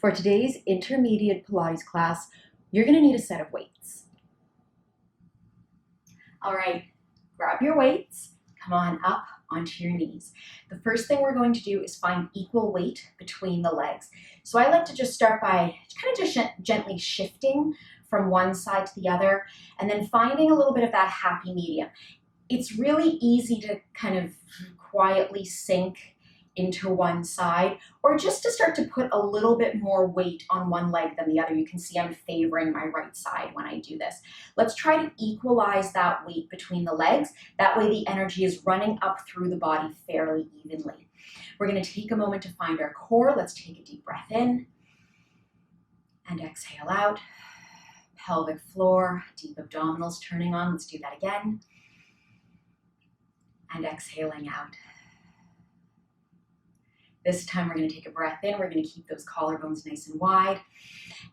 For today's intermediate Pilates class, you're going to need a set of weights. All right, grab your weights, come on up onto your knees. The first thing we're going to do is find equal weight between the legs. So I like to just start by kind of just gently shifting from one side to the other and then finding a little bit of that happy medium. It's really easy to kind of quietly sink into one side, or just to start to put a little bit more weight on one leg than the other. You can see I'm favoring my right side when I do this. Let's try to equalize that weight between the legs. That way the energy is running up through the body fairly evenly. We're going to take a moment to find our core. Let's take a deep breath in and exhale out. Pelvic floor, deep abdominals turning on. Let's do that again. And exhaling out. This time we're going to take a breath in. We're going to keep those collarbones nice and wide.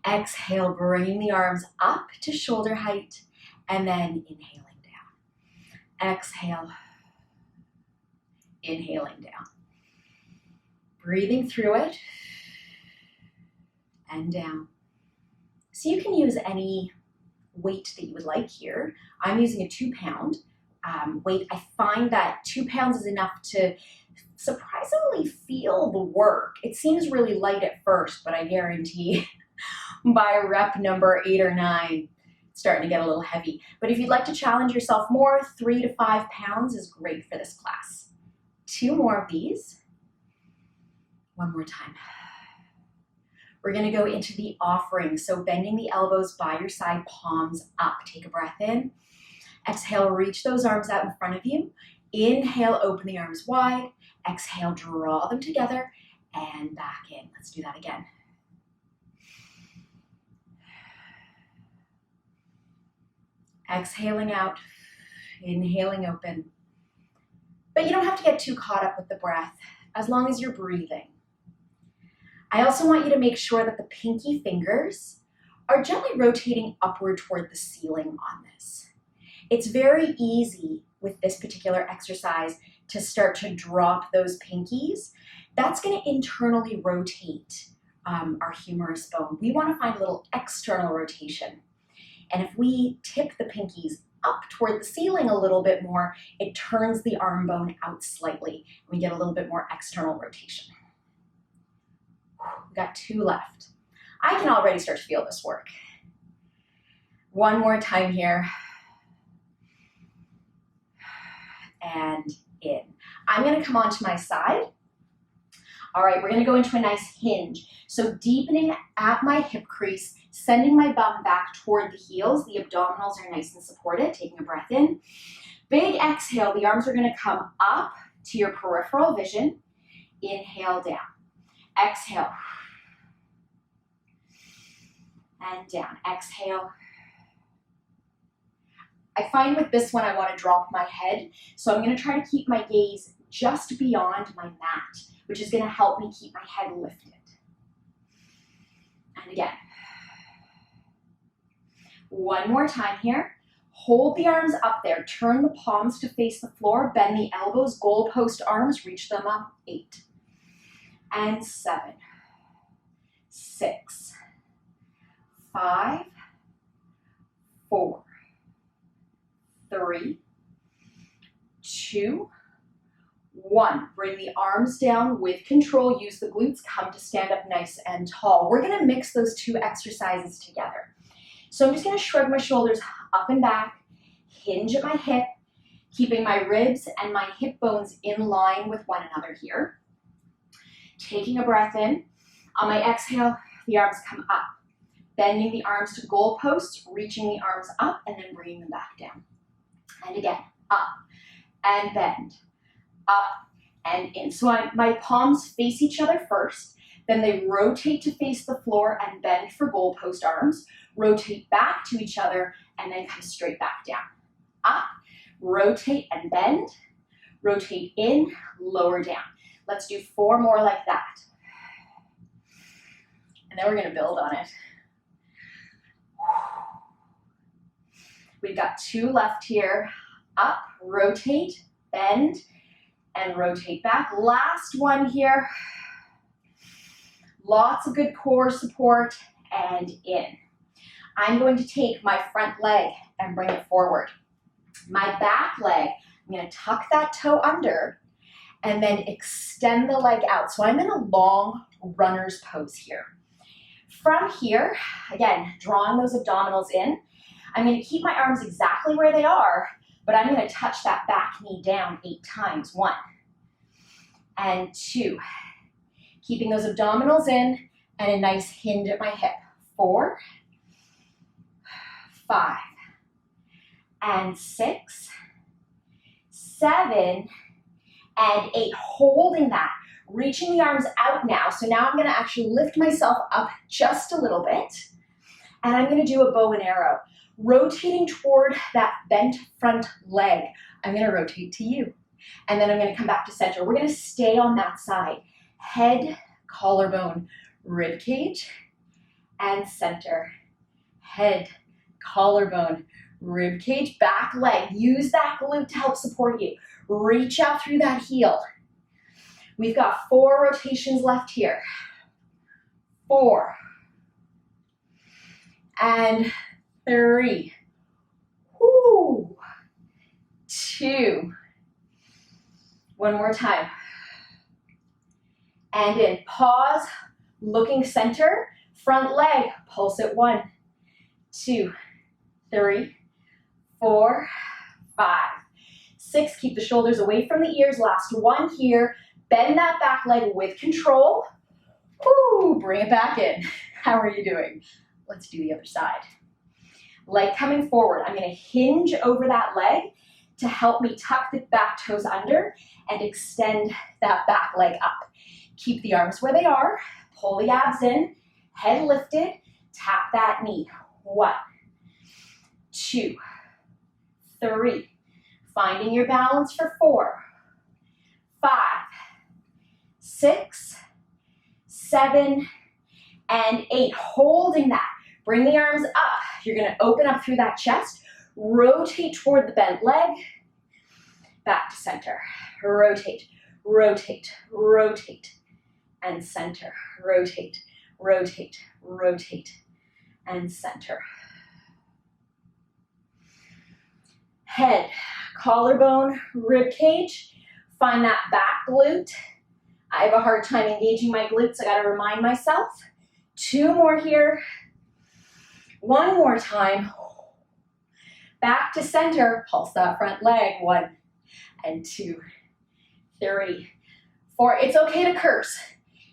Exhale, bringing the arms up to shoulder height and then inhaling down. Exhale, inhaling down. Breathing through it and down. So you can use any weight that you would like here. I'm using a 2-pound weight. I find that 2 pounds is enough to surprisingly feel the work. It seems really light at first, but I guarantee by rep number 8 or 9, it's starting to get a little heavy. But if you'd like to challenge yourself more, 3 to 5 pounds is great for this class. 2 more of these. One more time. We're going to go into the offering. So bending the elbows by your side, palms up. Take a breath in. Exhale, reach those arms out in front of you. Inhale, open the arms wide. Exhale, draw them together and back in. Let's do that again. Exhaling out, inhaling open. But you don't have to get too caught up with the breath as long as you're breathing. I also want you to make sure that the pinky fingers are gently rotating upward toward the ceiling on this. It's very easy with this particular exercise to start to drop those pinkies. That's going to internally rotate our humerus bone. We want to find a little external rotation. And if we tip the pinkies up toward the ceiling a little bit more, it turns the arm bone out slightly. And we get a little bit more external rotation. We've got 2 left. I can already start to feel this work. One more time here. And in. I'm going to come onto my side. All right, we're going to go into a nice hinge. So deepening at my hip crease, sending my bum back toward the heels. The abdominals are nice and supported. Taking a breath in. Big exhale. The arms are going to come up to your peripheral vision. Inhale down. Exhale. And down. Exhale. I find with this one I want to drop my head, so I'm going to try to keep my gaze just beyond my mat, which is going to help me keep my head lifted. And again. One more time here. Hold the arms up there. Turn the palms to face the floor. Bend the elbows, goalpost arms. Reach them up. 8. And 7. 6. 5. 4. 3, 2, 1. Bring the arms down with control. Use the glutes. Come to stand up nice and tall. We're going to mix those 2 exercises together. So I'm just going to shrug my shoulders up and back, hinge at my hip, keeping my ribs and my hip bones in line with one another here. Taking a breath in. On my exhale, the arms come up. Bending the arms to goalposts, reaching the arms up, and then bringing them back down. And again, up and bend, up and in. So my palms face each other first, then they rotate to face the floor and bend for goalpost arms, rotate back to each other, and then come straight back down. Up, rotate and bend, rotate in, lower down. Let's do 4 more like that. And then we're going to build on it. We've got 2 left here. Up, rotate, bend, and rotate back. Last one here. Lots of good core support and in. I'm going to take my front leg and bring it forward. My back leg, I'm going to tuck that toe under and then extend the leg out. So I'm in a long runner's pose here. From here, again, drawing those abdominals in, I'm going to keep my arms exactly where they are, but I'm going to touch that back knee down 8 times. 1 and 2. Keeping those abdominals in and a nice hinge at my hip. 4, 5, and 6, 7, and 8. Holding that. Reaching the arms out now. So now I'm going to actually lift myself up just a little bit. And I'm going to do a bow and arrow. Rotating toward that bent front leg. I'm going to rotate to you. And then I'm going to come back to center. We're going to stay on that side. Head, collarbone, rib cage, and center. Head, collarbone, rib cage, back leg. Use that glute to help support you. Reach out through that heel. We've got 4 rotations left here. 4 and 3. Woo. 2. One more time. And in. Pause, looking center, front leg, pulse at 1, 2, 3, 4, 5, 6. Keep the shoulders away from the ears. Last 1 here. Bend that back leg with control. Woo, bring it back in. How are you doing? Let's do the other side. Leg coming forward. I'm going to hinge over that leg to help me tuck the back toes under and extend that back leg up. Keep the arms where they are. Pull the abs in. Head lifted. Tap that knee. 1, 2, 3. Finding your balance for 4, 5, 6, 7, and 8. Holding that. Bring the arms up. You're going to open up through that chest. Rotate toward the bent leg. Back to center. Rotate, rotate, rotate, and center. Rotate, rotate, rotate, and center. Head, collarbone, rib cage. Find that back glute. I have a hard time engaging my glutes. I got to remind myself. 2 more here. 1 more time. Back to center. Pulse that front leg. 1 and 2, 3, 4. It's okay to curse.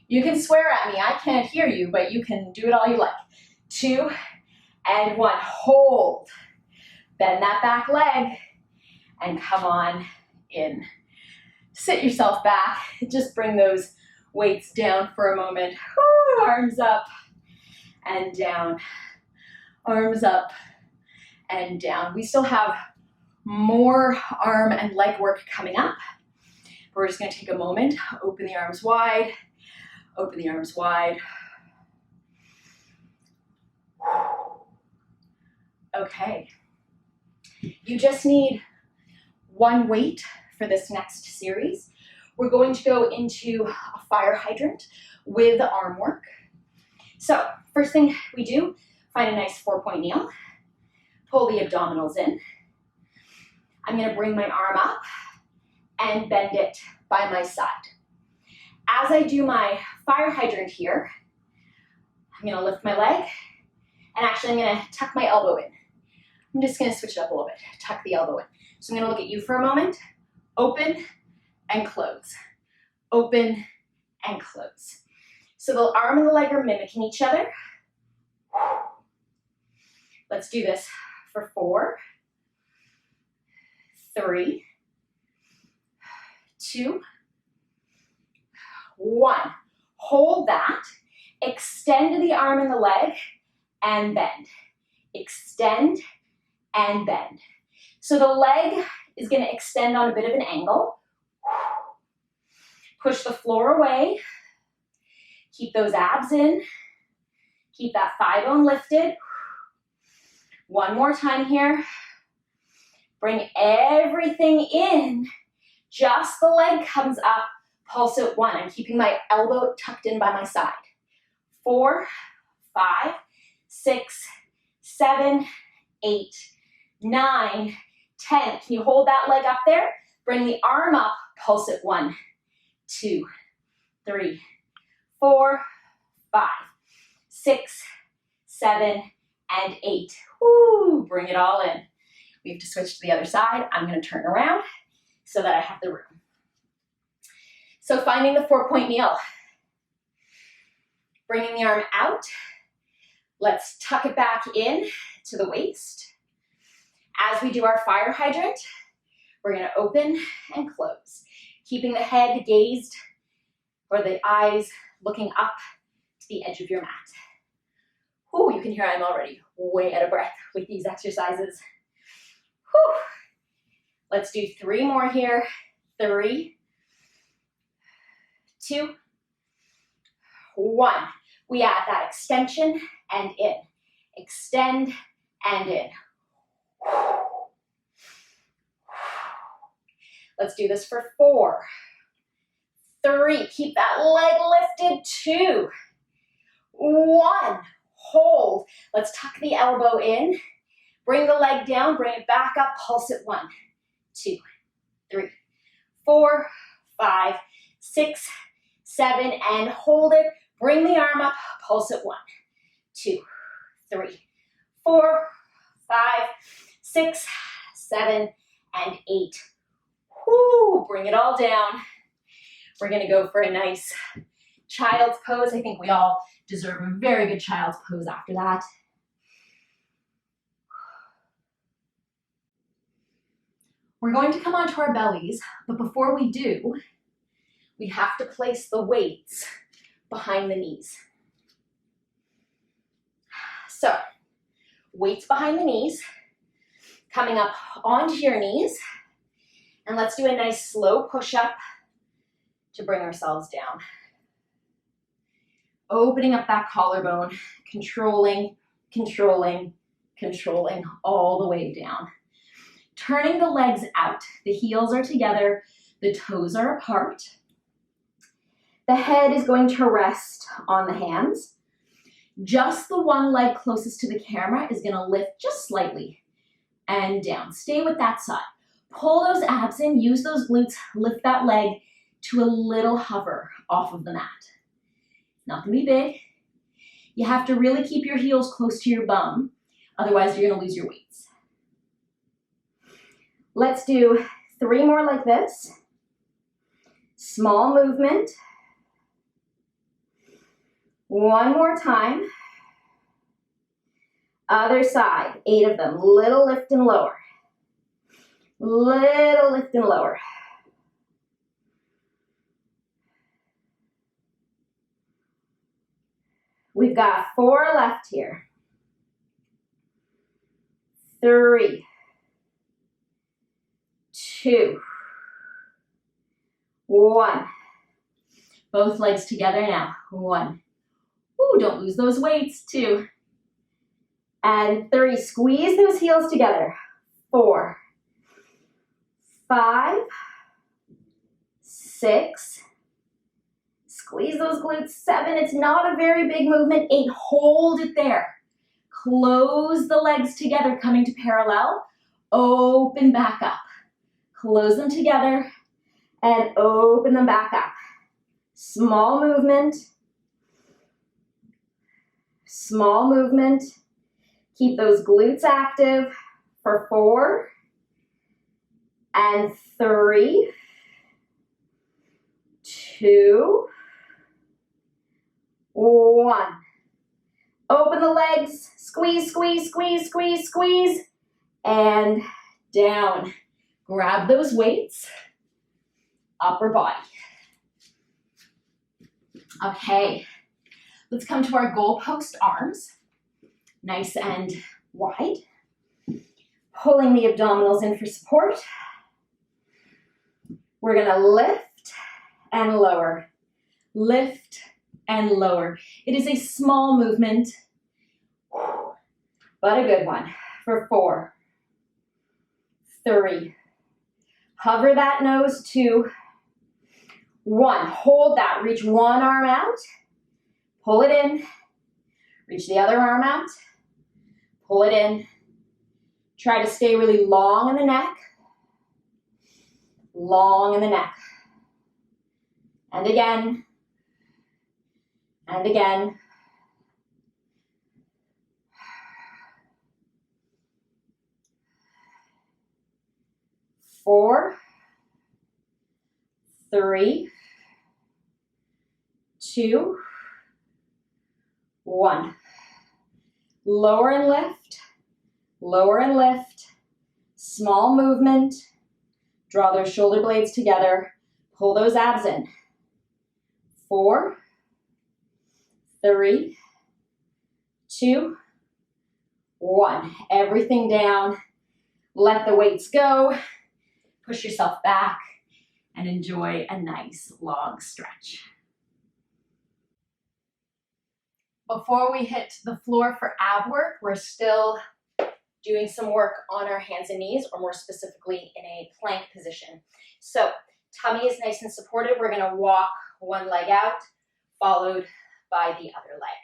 You can swear at me. I can't hear you, but you can do it all you like. 2 and 1. Hold. Bend that back leg and come on in. Sit yourself back. Just bring those weights down for a moment. Woo, arms up and down. Arms up and down. We still have more arm and leg work coming up. We're just going to take a moment. Open the arms wide. Open the arms wide. Okay. You just need 1 weight for this next series. We're going to go into a fire hydrant with arm work. So first thing we do, find a nice 4-point kneel. Pull the abdominals in. I'm going to bring my arm up and bend it by my side. As I do my fire hydrant here, I'm going to lift my leg, and actually I'm going to tuck my elbow in. I'm just going to switch it up a little bit, tuck the elbow in. So I'm going to look at you for a moment. Open and close. Open and close. So the arm and the leg are mimicking each other. Let's do this for 4, 3, 2, 1. Hold that. Extend the arm and the leg and bend. Extend and bend. So the leg is going to extend on a bit of an angle. Push the floor away. Keep those abs in. Keep that thigh bone lifted. 1 more time here. Bring everything in. Just the leg comes up. Pulse at 1. I'm keeping my elbow tucked in by my side. 4, 5, 6, 7, 8, 9, 10. Can you hold that leg up there? Bring the arm up, pulse it. 1, 2, 3, 4, 5, 6, 7, and 8. Woo, bring it all in. We have to switch to the other side. I'm going to turn around so that I have the room. So finding the 4-point meal. Bringing the arm out. Let's tuck it back in to the waist. As we do our fire hydrant, we're going to open and close, keeping the head gazed or the eyes looking up to the edge of your mat. Ooh, you can hear I'm already way out of breath with these exercises. Whew. Let's do 3 more here. 3, 2, 1. We add that extension and in. Extend and in. Let's do this for 4, 3. Keep that leg lifted. 2, 1. Hold. Let's tuck the elbow in. Bring the leg down. Bring it back up. Pulse it. 1, 2, 3, 4, 5, 6, 7, and hold it. Bring the arm up. Pulse it. 1, 2, 3, 4, 5, 6, 7, and 8. Woo, bring it all down. We're gonna go for a nice child's pose. I think we all deserve a very good child's pose after that. We're going to come onto our bellies, but before we do, we have to place the weights behind the knees. So, weights behind the knees, coming up onto your knees, and let's do a nice slow push-up to bring ourselves down. Opening up that collarbone, controlling, controlling, controlling all the way down. Turning the legs out. The heels are together, the toes are apart. The head is going to rest on the hands. Just the one leg closest to the camera is going to lift just slightly and down. Stay with that side. Pull those abs in, use those glutes, lift that leg to a little hover off of the mat. Not gonna be big. You have to really keep your heels close to your bum, otherwise you're gonna lose your weights. Let's do 3 more like this. Small movement. 1 more time. Other side, 8 of them. Little lift and lower. Little lift and lower. We've got 4 left here. 3, 2, 1. Both legs together now. 1. Ooh, don't lose those weights. 2. And 3. Squeeze those heels together. 4, 5, 6. Squeeze those glutes. 7. It's not a very big movement. 8. Hold it there. Close the legs together, coming to parallel. Open back up. Close them together and open them back up. Small movement. Small movement. Keep those glutes active for 4 and 3, 2, 1. Open the legs, squeeze, squeeze, squeeze, squeeze, squeeze, and down. Grab those weights, upper body. Okay, let's come to our goalpost arms, nice and wide. Pulling the abdominals in for support. We're gonna lift and lower, lift and lower. It is a small movement, but a good one for 4, 3. Hover that nose. 2, 1. Hold that. Reach one arm out. Pull it in. Reach the other arm out. Pull it in. Try to stay really long in the neck. Long in the neck. And again. And again. Four, three, two, one. Lower and lift, lower and lift. Small movement. Draw those shoulder blades together. Pull those abs in. 4, 3, 2, 1. Everything down. Let the weights go. Push yourself back and enjoy a nice long stretch. Before we hit the floor for ab work, we're still doing some work on our hands and knees, or more specifically in a plank position. So tummy is nice and supported. We're gonna walk one leg out, followed by the other leg.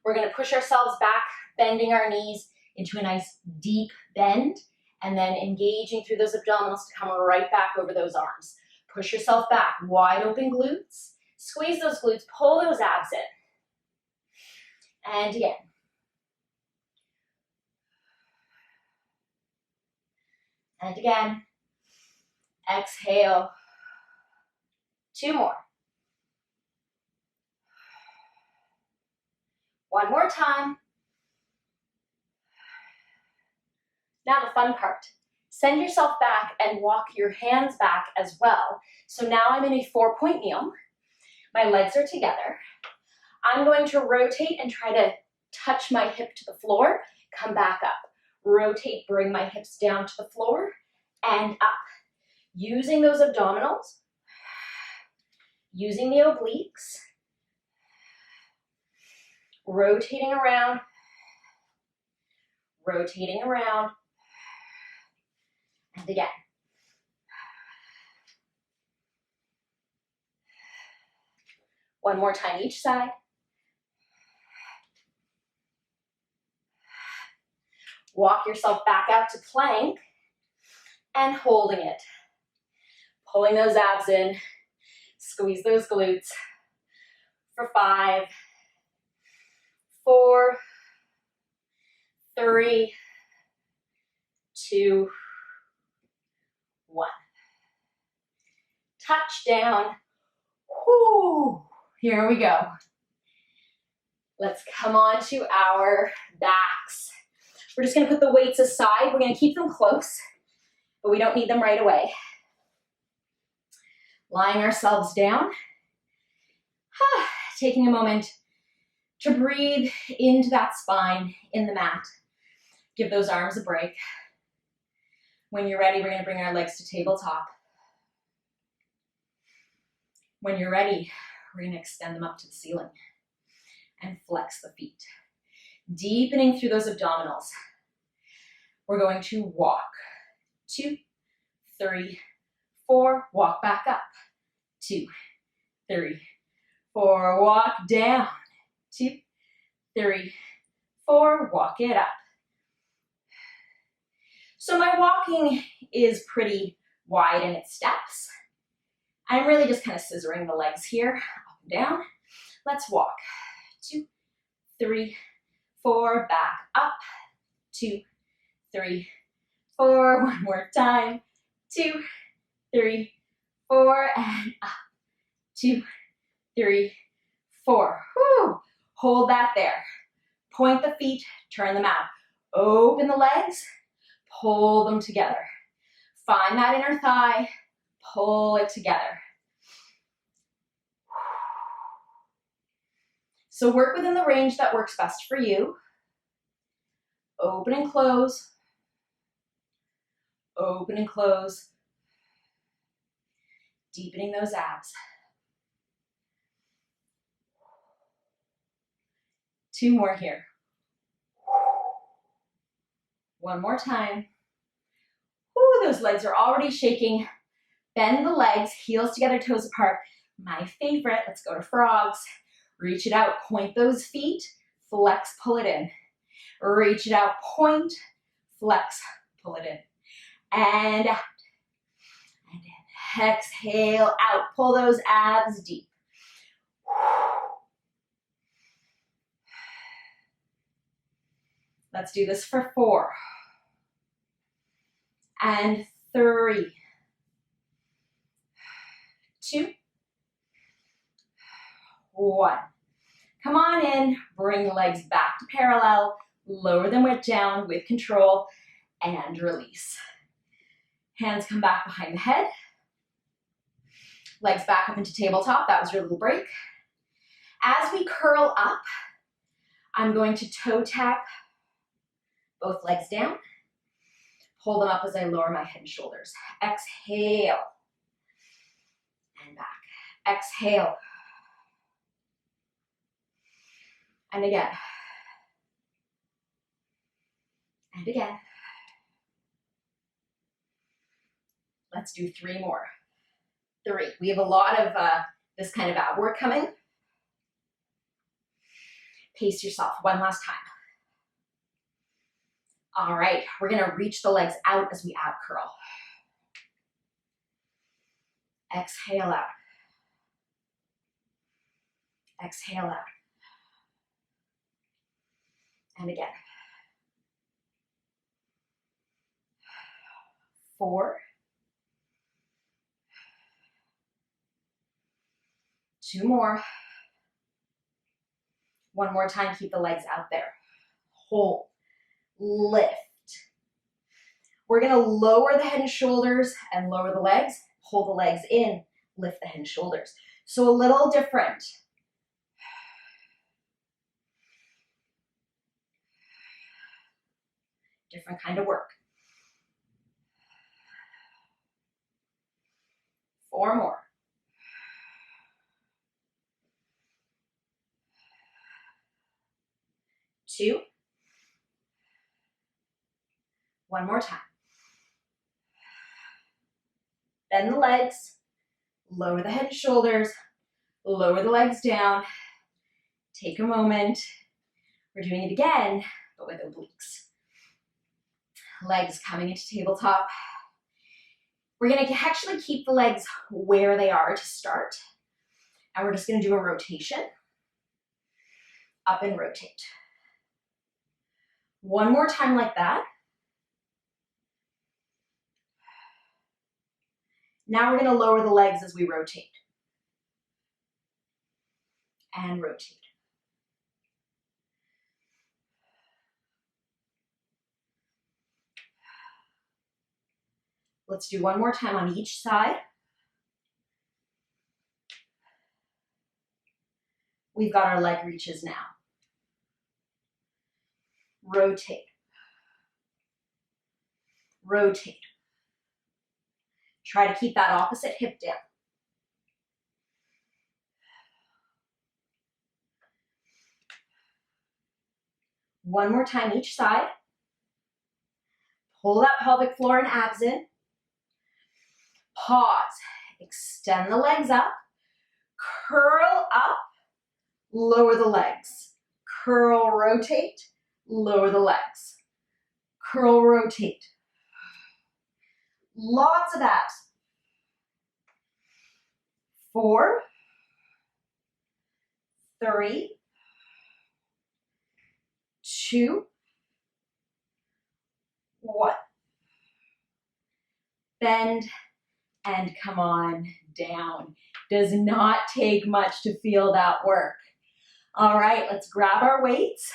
We're gonna push ourselves back, bending our knees into a nice deep bend, and then engaging through those abdominals to come right back over those arms. Push yourself back, wide open glutes. Squeeze those glutes, pull those abs in. And again. And again. Exhale. 2 more. One more time. Now the fun part. Send yourself back and walk your hands back as well. So now I'm in a 4-point kneel. My legs are together. I'm going to rotate and try to touch my hip to the floor, come back up. Rotate, bring my hips down to the floor and up. Using those abdominals, using the obliques, rotating around, rotating around, and again. One more time each side. Walk yourself back out to plank and holding it. Pulling those abs in, squeeze those glutes for 5, 4, 3, 2, 1. Touchdown. Whoo! Here we go. Let's come on to our backs. We're just gonna put the weights aside. We're gonna keep them close, but we don't need them right away. Lying ourselves down. Taking a moment to breathe into that spine in the mat. Give those arms a break. When you're ready, we're gonna bring our legs to tabletop. When you're ready, we're gonna extend them up to the ceiling and flex the feet. Deepening through those abdominals. We're going to walk. 2, 3, 4, walk back up. 2, 3, 4, walk down. 2, 3, 4, walk it up. So my walking is pretty wide in its steps. I'm really just kind of scissoring the legs here, up and down. Let's walk. 2, 3, 4, back up. 2, 3, 4, one more time. 2, 3, 4, and up. 2, 3, 4. Whew. Hold that there. Point the feet, turn them out. Open the legs, pull them together. Find that inner thigh, pull it together. So work within the range that works best for you. Open and close. Open and close. Deepening those abs. 2 more here. One more time. Ooh, those legs are already shaking. Bend the legs, heels together, toes apart. My favorite, let's go to frogs. Reach it out, point those feet, flex, pull it in. Reach it out, point, flex, pull it in. And out. And in. Exhale out, pull those abs deep. Let's do this for 4. And 3. 2. 1. Come on in, bring the legs back to parallel, lower them down with control, and release. Hands come back behind the head. Legs back up into tabletop, that was your little break. As we curl up, I'm going to toe tap both legs down. Pull them up as I lower my head and shoulders. Exhale. And back. Exhale. And again. And again. Let's do 3 more. 3. We have a lot of this kind of ab work coming. Pace yourself. 1 last time. All right, we're gonna reach the legs out as we ab curl. Exhale out. Exhale out. And again. 4. 2 more. 1 more time, keep the legs out there. Hold. Lift. We're gonna lower the head and shoulders and lower the legs, pull the legs in, lift the head and shoulders. So a little different. Different kind of work. 4 more. 2. 1 more time. Bend the legs, lower the head and shoulders, lower the legs down. Take a moment. We're doing it again, but with obliques. Legs coming into tabletop. We're gonna actually keep the legs where they are to start. And we're just gonna do a rotation. Up and rotate. 1 more time like that. Now we're gonna lower the legs as we rotate. And rotate. Let's do 1 more time on each side. We've got our leg reaches now. Rotate. Rotate. Try to keep that opposite hip down. One more time each side. Pull that pelvic floor and abs in. Pause. Extend the legs up. Curl up. Lower the legs. Curl, rotate. Lower the legs. Curl, rotate. Lots of abs. 4, 3, 2, 1. Bend and come on down. Does not take much to feel that work. All right, let's grab our weights.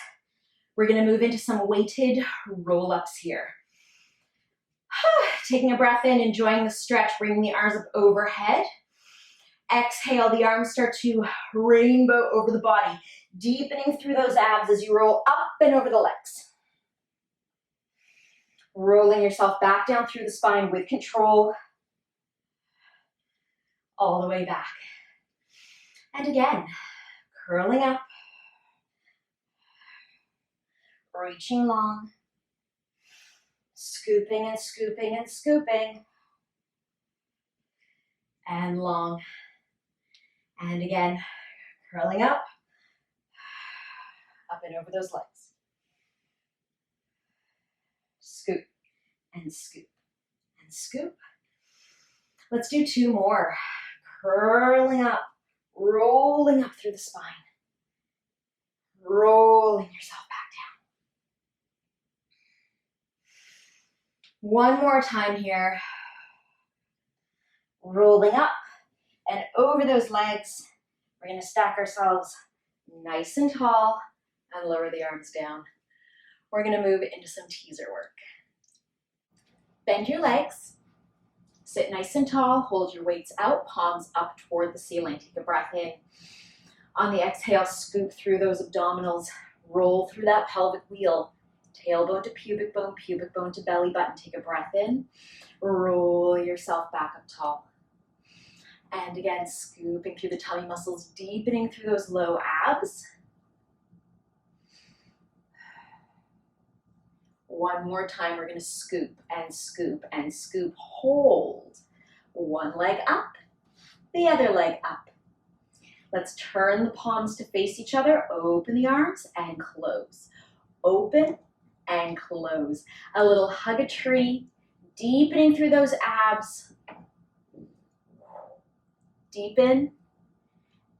We're gonna move into some weighted roll-ups here. Taking a breath in, enjoying the stretch, bringing the arms up overhead. Exhale, the arms start to rainbow over the body, deepening through those abs as you roll up and over the legs. Rolling yourself back down through the spine with control, all the way back. And again, curling up, reaching long, scooping and scooping and scooping, and long. And again, curling up, and over those legs. Scoop and scoop and scoop. Let's do 2 more. Curling up, rolling up through the spine. Rolling yourself back down. One more time here. Rolling up and over those legs. We're going to stack ourselves nice and tall and lower the arms down. We're going to move into some teaser work. Bend your legs. Sit nice and tall. Hold your weights out, palms up toward the ceiling. Take a breath in. On the exhale, scoop through those abdominals. Roll through that pelvic wheel. Tailbone to pubic bone to belly button. Take a breath in. Roll yourself back up tall. And again, scooping through the tummy muscles, deepening through those low abs. One more time, we're going to scoop and scoop and scoop. Hold. One leg up, the other leg up. Let's turn the palms to face each other. Open the arms and close. Open and close. A little hug a tree, deepening through those abs. Deepen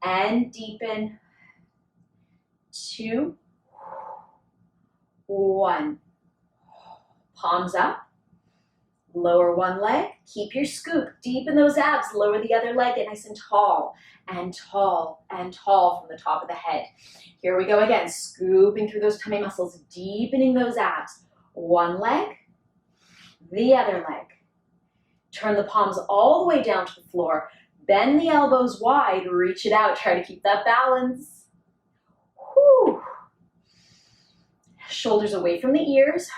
and deepen. 2, 1. Palms up. Lower one leg. Keep your scoop. Deepen those abs. Lower the other leg. Get nice and tall and tall and tall from the top of the head. Here we go again. Scooping through those tummy muscles. Deepening those abs. One leg. The other leg. Turn the palms all the way down to the floor. Bend the elbows wide, reach it out, try to keep that balance. Whew. Shoulders away from the ears.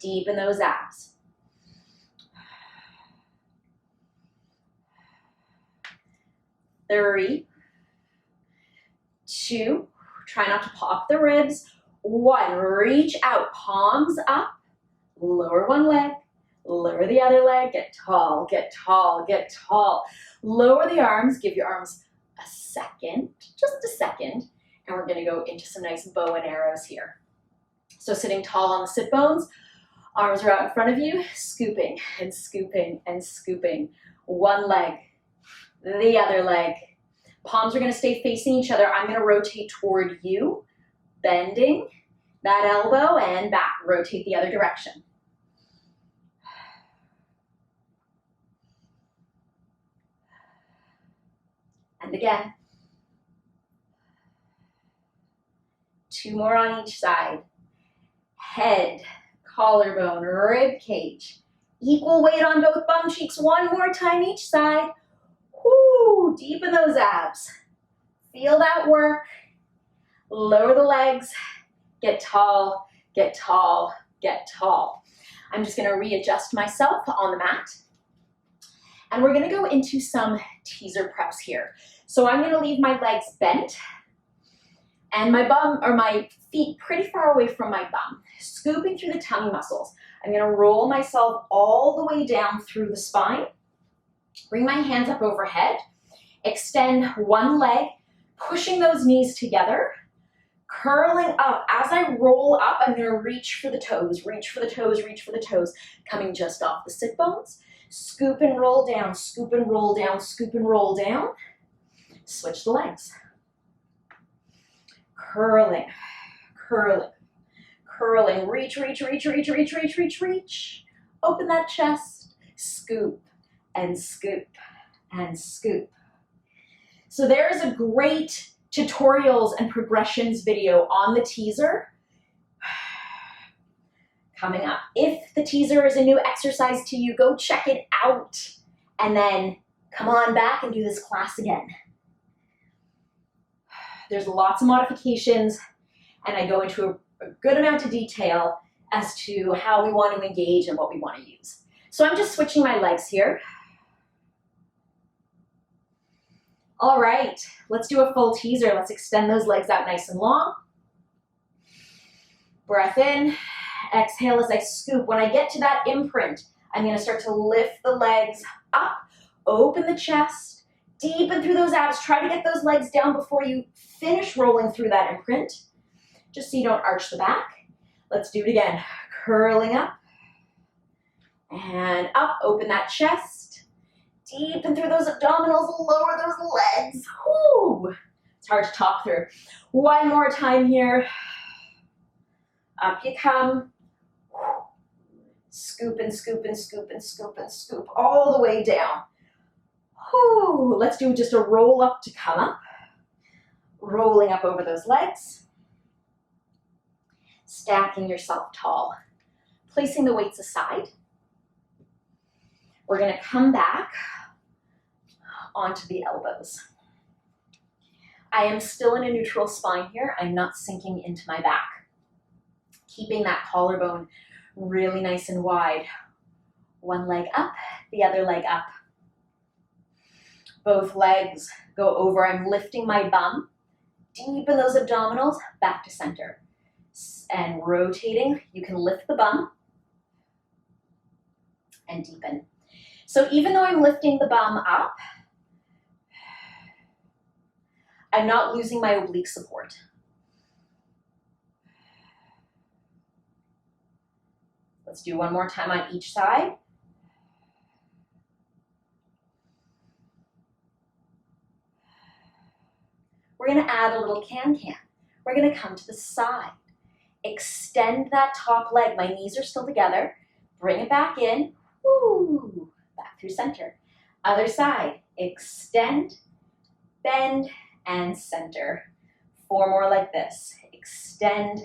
Deepen those abs. Three, 2, try not to pop the ribs. 1, reach out, palms up, lower one leg. Lower the other leg, get tall, get tall, get tall. Lower the arms, give your arms a second, just a second, and we're gonna go into some nice bow and arrows here. So sitting tall on the sit bones, arms are out in front of you, scooping and scooping and scooping. One leg, the other leg. Palms are gonna stay facing each other. I'm gonna rotate toward you, bending that elbow and back, rotate the other direction. And again. 2 more on each side. Head, collarbone, rib cage. Equal weight on both bum cheeks. 1 more time each side. Whoo, deepen those abs. Feel that work. Lower the legs. Get tall, get tall, get tall. I'm just gonna readjust myself on the mat. And we're gonna go into some teaser preps here. So I'm gonna leave my legs bent and my bum or my feet pretty far away from my bum, scooping through the tummy muscles. I'm gonna roll myself all the way down through the spine, bring my hands up overhead, extend one leg, pushing those knees together, curling up. As I roll up, I'm gonna reach for the toes, reach for the toes, reach for the toes, coming just off the sit bones. Scoop and roll down, scoop and roll down, scoop and roll down. Switch the legs. Curling, curling, curling. Reach, reach, reach, reach, reach, reach, reach, reach. Open that chest. Scoop and scoop and scoop. So there's a great tutorials and progressions video on the teaser coming up. If the teaser is a new exercise to you, go check it out and then come on back and do this class again. There's lots of modifications and I go into a good amount of detail as to how we want to engage and what we want to use. So I'm just switching my legs here. All right, let's do a full teaser. Let's extend those legs out nice and long. Breath in, exhale as I scoop. When I get to that imprint, I'm gonna start to lift the legs up, open the chest, Deepen through those abs. Try to get those legs down before you finish rolling through that imprint, just so you don't arch the back. Let's do it again. Curling up and up. Open that chest. Deepen through those abdominals. Lower those legs. Whoo! It's hard to talk through. One more time here. Up you come. Scoop and scoop and scoop and scoop and scoop all the way down. Whoo! Let's do just a roll up to come up. Rolling up over those legs. Stacking yourself tall. Placing the weights aside. We're going to come back onto the elbows. I am still in a neutral spine here. I'm not sinking into my back. Keeping that collarbone really nice and wide. One leg up, the other leg up. Both legs go over. I'm lifting my bum. Deepen those abdominals, back to center. And rotating, you can lift the bum and deepen. So even though I'm lifting the bum up, I'm not losing my oblique support. Let's do one more time on each side. We're going to add a little can-can. We're going to come to the side. Extend that top leg. My knees are still together. Bring it back in. Woo! Back through center. Other side. Extend, bend, and center. 4 more like this. Extend,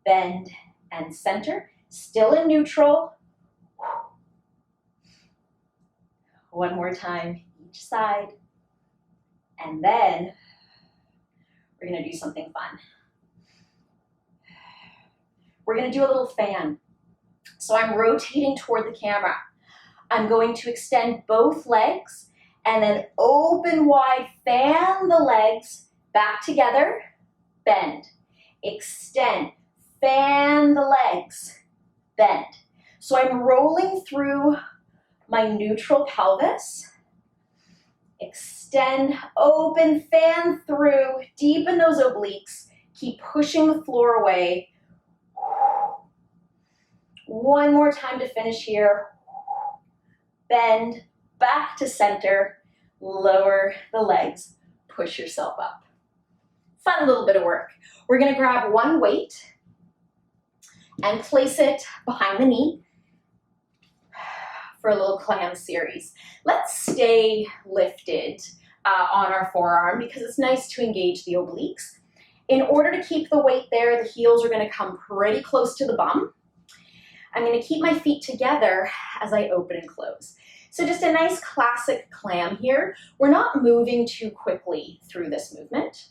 bend, and center. Still in neutral. One more time, each side. And then we're going to do something fun. We're going to do a little fan. So I'm rotating toward the camera. I'm going to extend both legs and then open wide, fan the legs back together, bend, extend, fan the legs, bend. So I'm rolling through my neutral pelvis, extend, open, fan through, deepen those obliques, keep pushing the floor away. One more time to finish here. Bend, back to center, lower the legs, push yourself up. Fun little bit of work. We're gonna grab one weight and place it behind the knee for a little clam series. Let's stay lifted on our forearm because it's nice to engage the obliques. In order to keep the weight there, the heels are gonna come pretty close to the bum. I'm going to keep my feet together as I open and close. So just a nice classic clam here. We're not moving too quickly through this movement.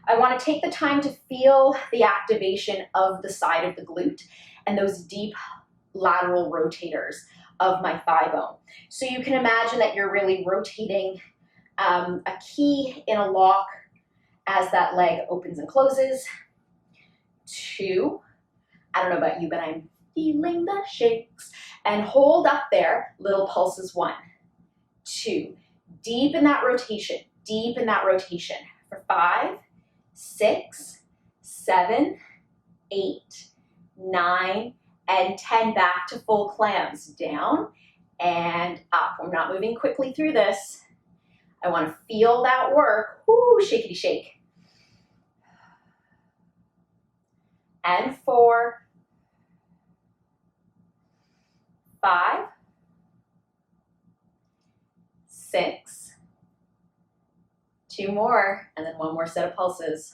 I want to take the time to feel the activation of the side of the glute and those deep lateral rotators of my thigh bone. So you can imagine that you're really rotating a key in a lock as that leg opens and closes. 2, I don't know about you, but I'm feeling the shakes. And hold up there, little pulses. 1, 2, deepen that rotation, for 5, 6, 7, 8, 9, and 10. Back to full clams, down and up. I'm not moving quickly through this. I want to feel that work. Woo, shakety shake. And 4, 5, 6, 2 more, and then 1 more set of pulses.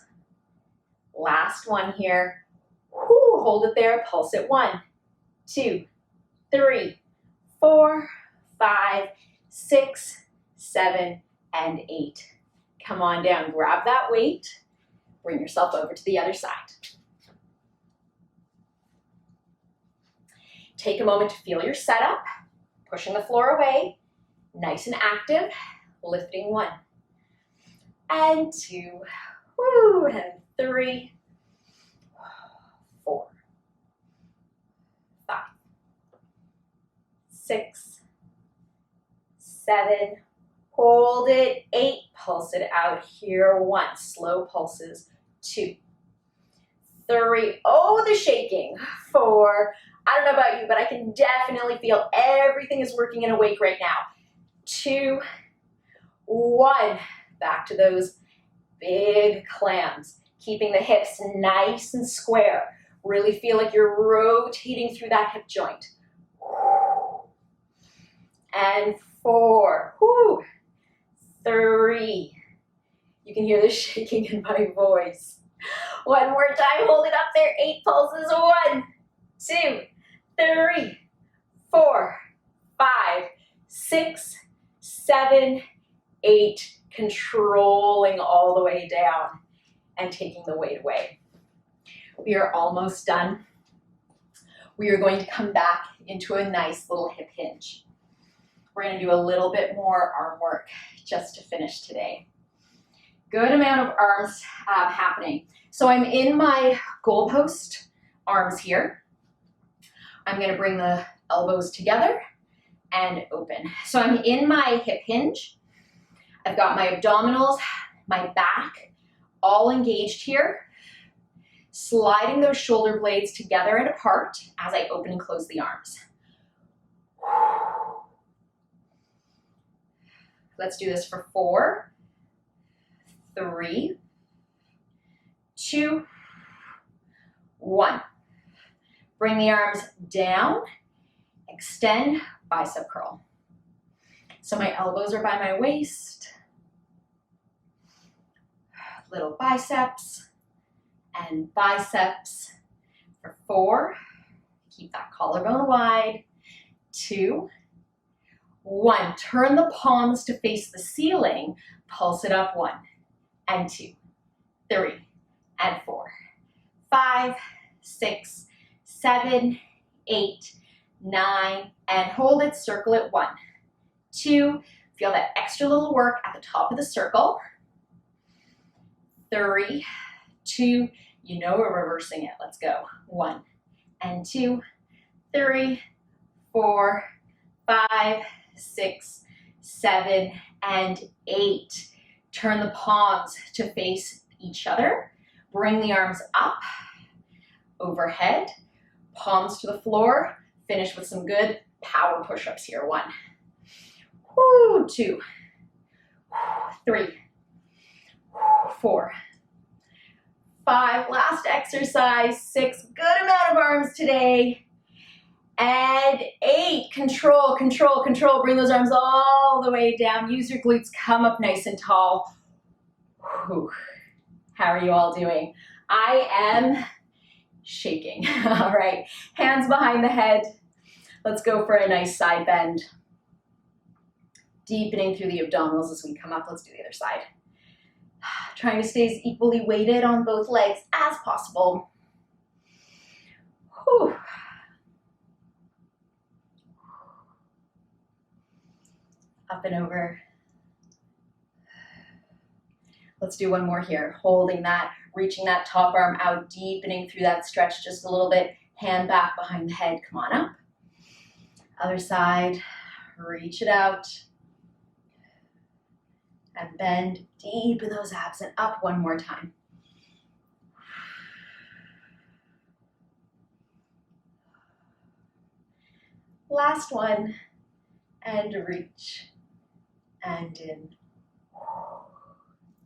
Last one here. Woo, hold it there, pulse it. 1, 2, 3, 4, 5, 6, 7, and 8. Come on down, grab that weight, bring yourself over to the other side. Take a moment to feel your setup, pushing the floor away, nice and active, lifting 1, and 2, woo, and 3, 4, 5, 6, 7, hold it, 8, pulse it out here, 1, slow pulses, 2, 3, oh, the shaking, 4, I don't know about you, but I can definitely feel everything is working in awake right now, 2, 1, back to those big clams, keeping the hips nice and square, really feel like you're rotating through that hip joint, and 4, 3, you can hear the shaking in my voice. One more time, hold it up there, 8 pulses, 1, 2, 3, 4, 5, 6, 7, 8, controlling all the way down and taking the weight away. We are almost done. We are going to come back into a nice little hip hinge. We're going to do a little bit more arm work just to finish today. Good amount of arms happening. So I'm in my goalpost arms here. I'm going to bring the elbows together and open. So I'm in my hip hinge. I've got my abdominals, my back, all engaged here. Sliding those shoulder blades together and apart as I open and close the arms. Let's do this for 4, 3, 2, 1. Bring the arms down, extend, bicep curl. So my elbows are by my waist, little biceps and biceps for 4, keep that collarbone wide, 2, 1, turn the palms to face the ceiling, pulse it up, 1, and 2, 3, and 4, 5, 6, 7, 8, 9, and hold it, circle it, 1, 2, feel that extra little work at the top of the circle, 3, 2, you know we're reversing it, let's go, 1, and 2, 3, 4, 5, 6, 7, and 8. Turn the palms to face each other. Bring the arms up, overhead, palms to the floor. Finish with some good power push-ups here. 1, 2, 3, 4, 5. Last exercise. 6. Good amount of arms today. And 8, control, control, control. Bring those arms all the way down. Use your glutes, come up nice and tall. Whew. How are you all doing? I am shaking. All right, hands behind the head. Let's go for a nice side bend. Deepening through the abdominals as we come up. Let's do the other side. Trying to stay as equally weighted on both legs as possible. Whew. Up and over. Let's do one more here. Holding that, reaching that top arm out, deepening through that stretch just a little bit. Hand back behind the head, come on up. Other side, reach it out. And bend deep in those abs and up one more time. Last one, and reach. And in,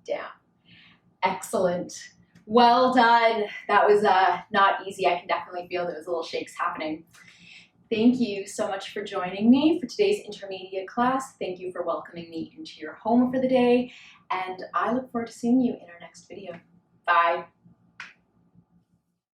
down. Excellent. Well done. That was not easy. I can definitely feel there was little shakes happening. Thank you so much for joining me for today's intermediate class. Thank you for welcoming me into your home for the day. And I look forward to seeing you in our next video. Bye.